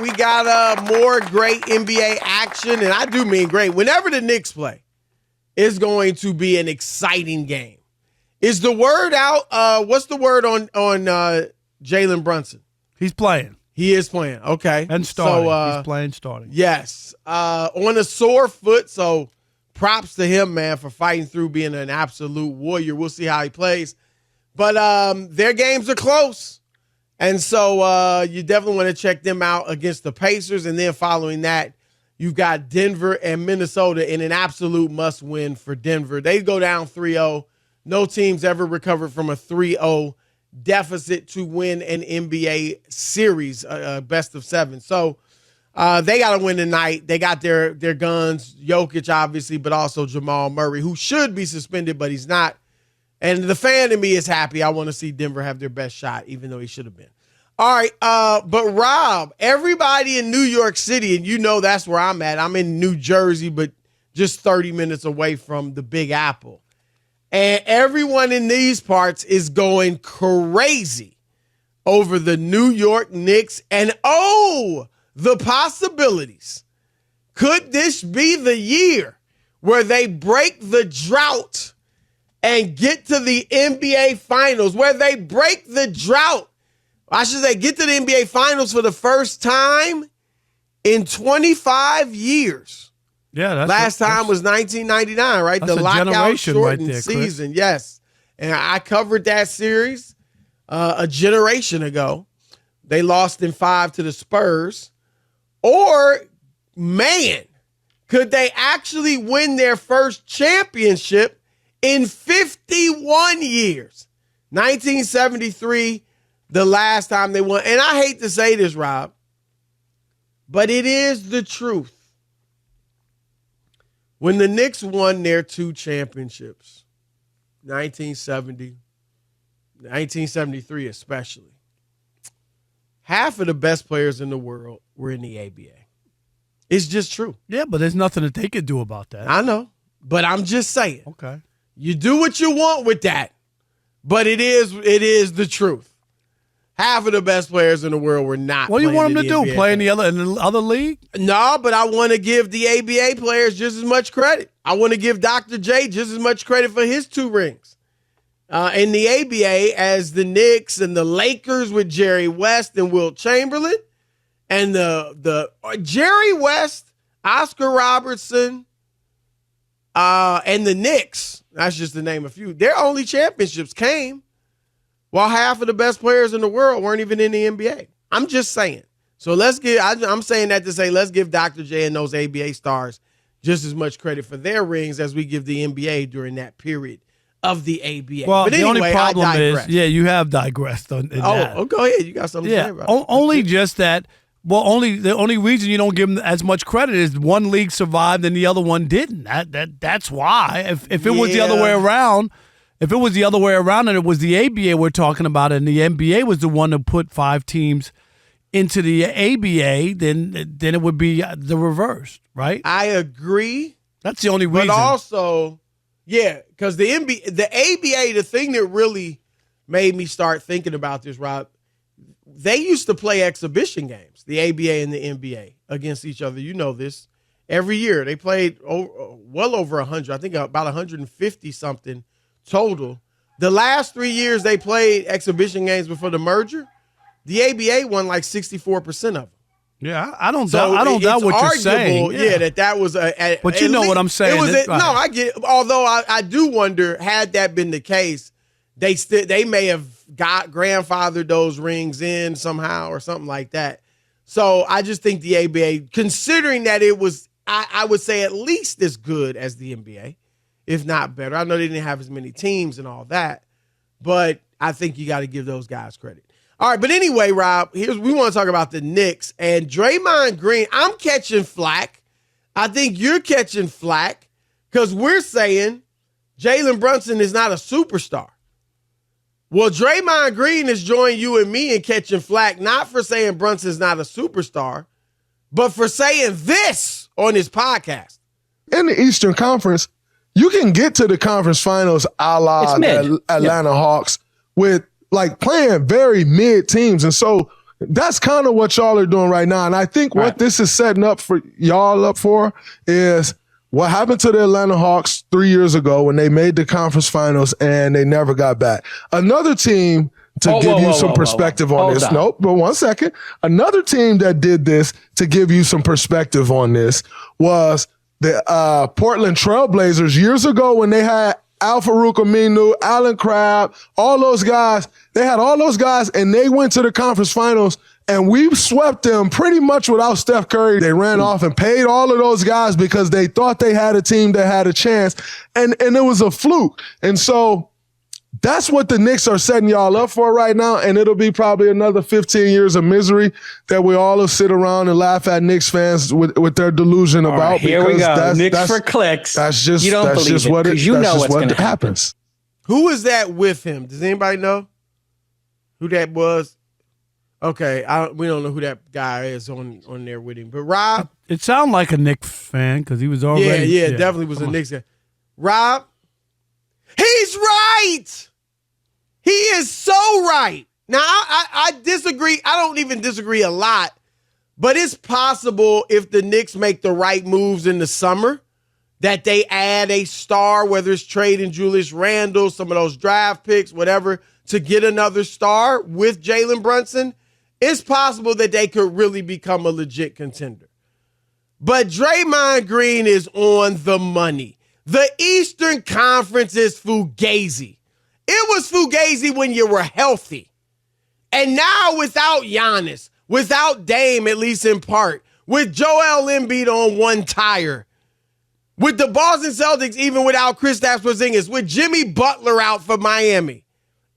We got more great NBA action, and I do mean great. Whenever the Knicks play, it's going to be an exciting game. Is the word out? What's the word on Jalen Brunson? He's playing. He is playing. Okay. And starting. He's playing starting. Yes. On a sore foot, so props to him, man, for fighting through, being an absolute warrior. We'll see how he plays. But their games are close. And so you definitely want to check them out against the Pacers. And then following that, you've got Denver and Minnesota in an absolute must-win for Denver. They go down 3-0. No team's ever recovered from a 3-0 deficit to win an NBA series, best of 7. So they got to win tonight. They got their guns, Jokic, obviously, but also Jamal Murray, who should be suspended, but he's not. And the fan in me is happy. I want to see Denver have their best shot, even though he should have been. All right, but Rob, everybody in New York City, and you know that's where I'm at. I'm in New Jersey, but just 30 minutes away from the Big Apple. And everyone in these parts is going crazy over the New York Knicks. And, the possibilities. Could this be the year where they break the drought and get to the NBA Finals, where they break the drought? I should say get to the NBA Finals for the first time in 25 years. Yeah, last time was 1999, right? The lockout shortened season. Yes. And I covered that series a generation ago. They lost in 5 to the Spurs. Or, man, could they actually win their first championship in 51 years? 1973, the last time they won. And I hate to say this, Rob, but it is the truth. When the Knicks won their 2 championships, 1970, 1973 especially, half of the best players in the world were in the ABA. It's just true. Yeah, but there's nothing that they could do about that. I know, but I'm just saying. Okay. You do what you want with that, but it is the truth. Half of the best players in the world were not. What do you want them to do? NBA Play in the other league? No, but I want to give the ABA players just as much credit. I want to give Dr. J just as much credit for his 2 rings in the ABA as the Knicks and the Lakers with Jerry West and Wilt Chamberlain, and the Jerry West, Oscar Robertson, and the Knicks. That's just to name a few. Their only championships came while half of the best players in the world weren't even in the NBA. I'm just saying. So I'm saying that to say let's give Dr. J and those ABA stars just as much credit for their rings as we give the NBA during that period of the ABA. Well, but the anyway, only problem is, you have digressed on that. Oh, go ahead. You got something to say about it. Only just that. Well, the only reason you don't give them as much credit is one league survived and the other one didn't. That's why. If it was the other way around, and it was the ABA we're talking about, and the NBA was the one to put 5 teams into the ABA, then it would be the reverse, right? I agree. That's the only reason. But also, because the ABA, the thing that really made me start thinking about this, Rob, they used to play exhibition games, the ABA and the NBA, against each other. You know this. Every year they played well over 100. I think about 150-something total. The last 3 years they played exhibition games before the merger, the ABA won like 64% of them. Yeah, I don't doubt what you're saying. That was a. But you know what I'm saying. No, I get it. Although I do wonder, had that been the case, they may have got grandfathered those rings in somehow or something like that. So I just think the ABA, considering that it was, I would say at least as good as the NBA, if not better. I know they didn't have as many teams and all that, but I think you got to give those guys credit. All right, but anyway, Rob, we want to talk about the Knicks and Draymond Green. I'm catching flack. I think you're catching flack because we're saying Jalen Brunson is not a superstar. Well, Draymond Green has joined you and me in catching flack, not for saying Brunson's not a superstar, but for saying this on his podcast. In the Eastern Conference, you can get to the conference finals a la the Atlanta Hawks with like playing very mid teams. And so That's kind of what y'all are doing right now. And I think what this is setting up for y'all up for is what happened to the Atlanta Hawks 3 years ago when they made the conference finals and they never got back. Another team to give you some perspective on this. Nope, but 1 second. Another team that did this to give you some perspective on this was the Portland Trailblazers years ago when they had Al-Farouq Aminu, Allen Crabbe, all those guys. They had all those guys, and they went to the conference finals, and we swept them pretty much without Steph Curry. They ran off and paid all of those guys because they thought they had a team that had a chance, and it was a fluke. And so that's what the Knicks are setting y'all up for right now, and it'll be probably another 15 years of misery that we all will sit around and laugh at Knicks fans with their delusion about. Right, here we go. Knicks that's, for clicks. That's just you don't that's believe just it, what it. you that's know just what's what going to happens. Who is that with him? Does anybody know who that was? Okay, we don't know who that guy is on there with him. But Rob, it sounded like a Knicks fan because he was already. Yeah, definitely was a Knicks fan. Rob, he's right. He is so right. Now, I disagree. I don't even disagree a lot, but it's possible if the Knicks make the right moves in the summer that they add a star, whether it's trading Julius Randle, some of those draft picks, whatever, to get another star with Jalen Brunson. It's possible that they could really become a legit contender. But Draymond Green is on the money. The Eastern Conference is Fugazi. It was Fugazi when you were healthy. And now without Giannis, without Dame, at least in part, with Joel Embiid on one tire, with the Boston Celtics even without Kristaps Porzingis, with Jimmy Butler out for Miami,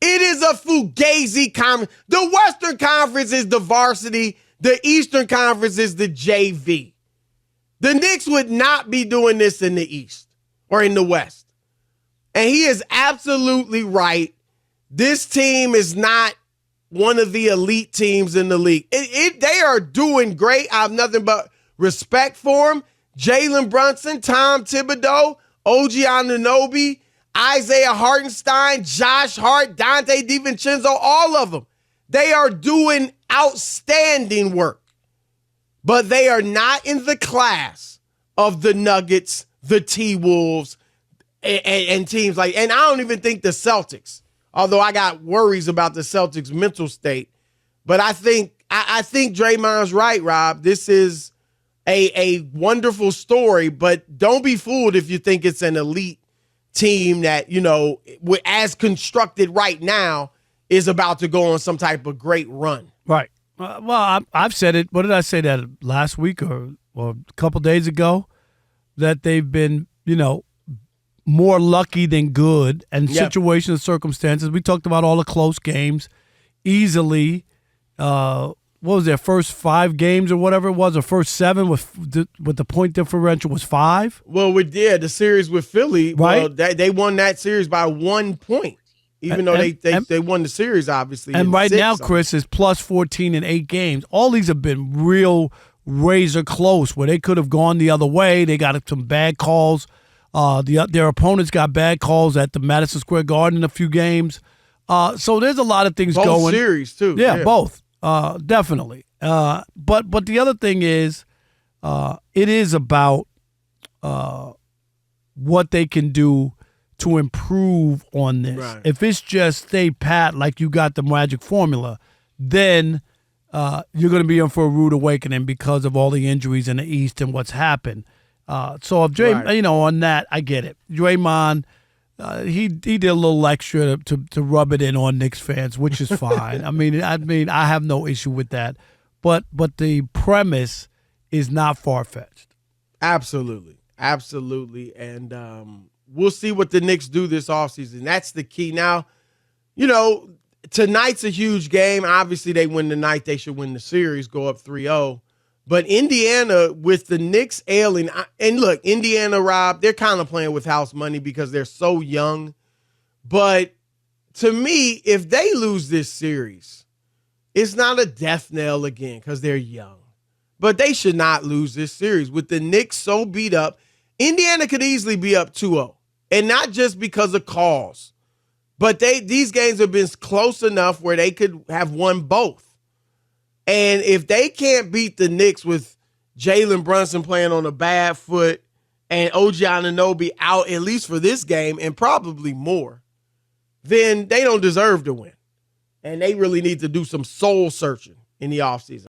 it is a Fugazi conference. The Western Conference is the varsity. The Eastern Conference is the JV. The Knicks would not be doing this in the East or in the West. And he is absolutely right. This team is not one of the elite teams in the league. They are doing great. I have nothing but respect for them. Jalen Brunson, Tom Thibodeau, OG Anunoby, Isaiah Hartenstein, Josh Hart, Dante DiVincenzo, all of them. They are doing outstanding work. But they are not in the class of the Nuggets, the T-Wolves, and teams like, and I don't even think the Celtics, although I got worries about the Celtics' mental state. But I think Draymond's right, Rob. This is a wonderful story, but don't be fooled if you think it's an elite team that, as constructed right now, is about to go on some type of great run. Right. Well, I've said it. What did I say that last week or a couple days ago? That they've been, more lucky than good, and situational circumstances. We talked about all the close games easily. What was their first 5 games or whatever it was, or first 7 with the point differential was 5? Well, the series with Philly, right? Well, they won that series by 1 point, even though they won the series, obviously. And right now, Chris, is plus 14 in 8 games. All these have been real razor close, where they could have gone the other way. They got some bad calls. Their opponents got bad calls at the Madison Square Garden in a few games. So there's a lot of things both going. Both series, too. Yeah, both. Definitely. But the other thing is, it is about what they can do to improve on this. Right. If it's just stay pat like you got the magic formula, then you're going to be in for a rude awakening because of all the injuries in the East and what's happened. So if Draymond, on that, I get it. Draymond, he did a little extra to rub it in on Knicks fans, which is fine. I mean, I have no issue with that. But the premise is not far-fetched. Absolutely. And we'll see what the Knicks do this offseason. That's the key. Now, tonight's a huge game. Obviously, they win tonight. They should win the series, go up 3-0. But Indiana, with the Knicks ailing, and look, Indiana, Rob, they're kind of playing with house money because they're so young. But to me, if they lose this series, it's not a death knell again because they're young. But they should not lose this series. With the Knicks so beat up, Indiana could easily be up 2-0. And not just because of calls. But these games have been close enough where they could have won both. And if they can't beat the Knicks with Jalen Brunson playing on a bad foot and OG Anunoby out at least for this game and probably more, then they don't deserve to win. And they really need to do some soul searching in the offseason.